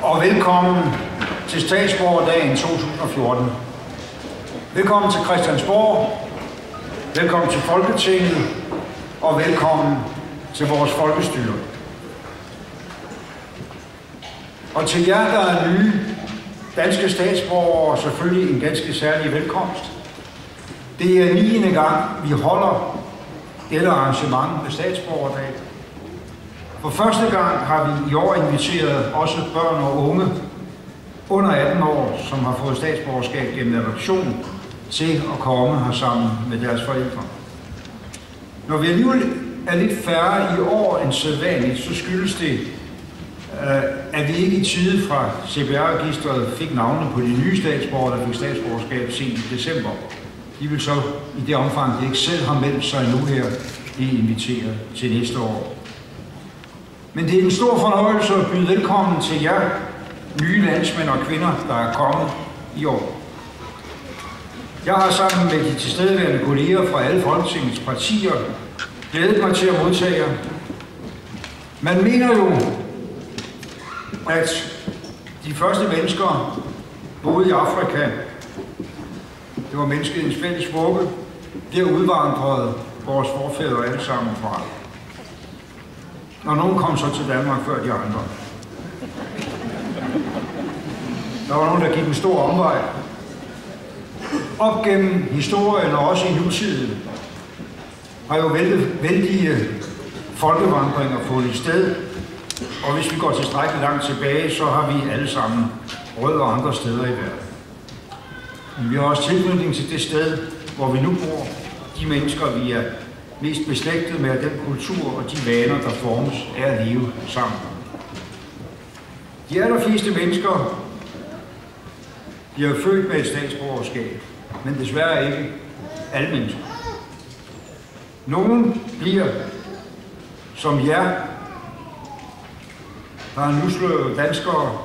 og velkommen til Statsborgerdagen 2014. Velkommen til Christiansborg, velkommen til Folketinget, og velkommen til vores folkestyre. Og til jer, der er nye danske statsborgere, selvfølgelig en ganske særlig velkomst. Det er 9. gang, vi holder dette arrangement med Statsborgerdag. For første gang har vi i år inviteret også børn og unge under 18 år, som har fået statsborgerskab gennem adoption, til at komme her sammen med deres forældre. Når vi alligevel er lidt færre i år end sædvanligt, så skyldes det, at vi ikke i tide fra CPR-registret fik navne på de nye statsborgere, der fik statsborgerskab sent i december. De vil så i det omfang, de ikke selv har meldt sig nu her, blive inviteret til næste år. Men det er en stor fornøjelse at byde velkommen til jer nye landsmænd og kvinder, der er kommet i år. Jeg har sammen med de tilstedeværende kolleger fra alle Folketingets partier glædet mig til at modtage jer. Man mener jo, at de første mennesker boede i Afrika. Det var menneskets fælles vugge. Der udvandrede vores forfædre alle sammen fra. Og nogen kom så til Danmark før de andre. Der var nogen, der gik en stor omvej. Op gennem historien og også i nutiden har jo vældige folkevandringer fundet sted. Og hvis vi går tilstrækkeligt langt tilbage, så har vi alle sammen rødder andre steder i verden. Men vi har også tilknytning til det sted, hvor vi nu bor. De mennesker, vi er mest beslægtet med, den kultur og de vaner, der formes af at leve sammen. De allerfleste mennesker bliver født med et statsborgerskab, men desværre ikke alle mennesker. Nogle bliver, som jer, der er nusløve danskere,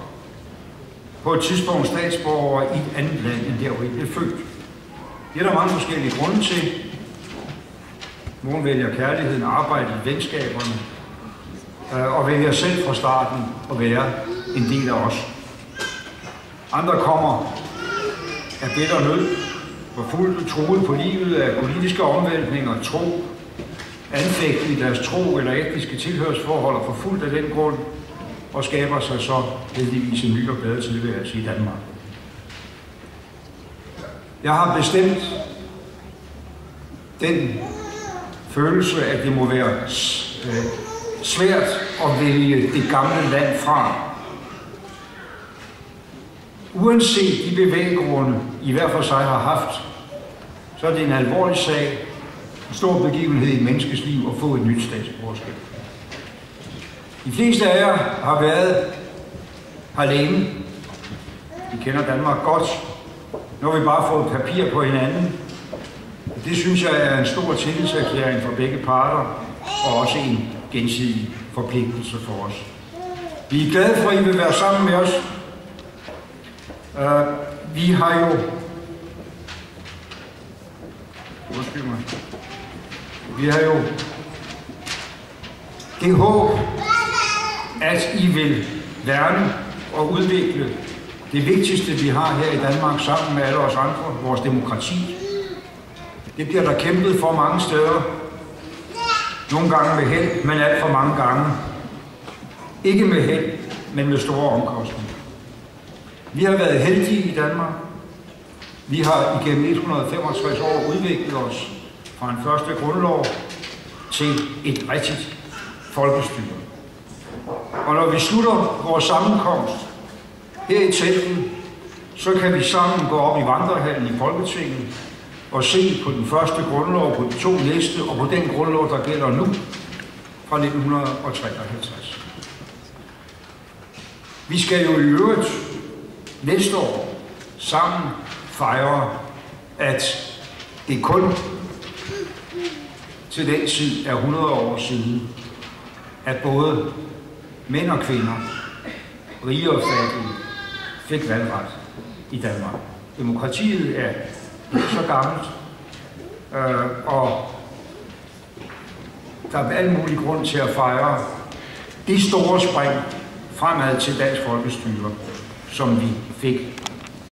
på et tidspunkt statsborgere i et andet land, end der, hvor I blev født. Det er der mange forskellige grunde til. Nogle vælger kærligheden, arbejdet i venskaberne, og vælger selv fra starten at være en del af os. Andre kommer af bitter nød, forfulgt, truet på livet af politiske omvæltninger, tro, anfægtet i deres tro eller etniske tilhørsforhold og forfulgt af den grund, og skaber sig så heldigvis en ny og bedre tilværelse i Danmark. Jeg har bestemt den følelse, at det må være svært at vælge det gamle land fra. Uanset de bevæggrunde, I hver for sig har haft, så er det en alvorlig sag, en stor begivenhed i et menneskes liv at få et nyt statsborgerskab. De fleste af jer har været her længe. Vi kender Danmark godt. Nu har vi bare fået papir på hinanden. Det synes jeg er en stor tillidserklæring for begge parter, og også en gensidig forpligtelse for os. Vi er glade for, at I vil være sammen med os. Vi har jo... Vi har jo det håb, at I vil værne og udvikle det vigtigste, vi har her i Danmark, sammen med alle os andre, vores demokrati. Det bliver der kæmpet for mange steder. Nogle gange med held, men alt for mange gange. Ikke med held, men med store omkostninger. Vi har været heldige i Danmark. Vi har igennem 165 år udviklet os fra en første grundlov til et rigtigt folkestyre. Og når vi slutter vores sammenkomst her i telten, så kan vi sammen gå op i vandrehallen i Folketinget og se på den første grundlov, på de to næste og på den grundlov, der gælder nu fra 1953. Vi skal jo i øvrigt næste år sammen fejre, at det kun til den tid er 100 år siden, at både mænd og kvinder, rige og fattige, fik valgret i Danmark. Demokratiet er så gammelt, og der er al mulig grund til at fejre det store spring fremad til dansk folkestyre, som vi fik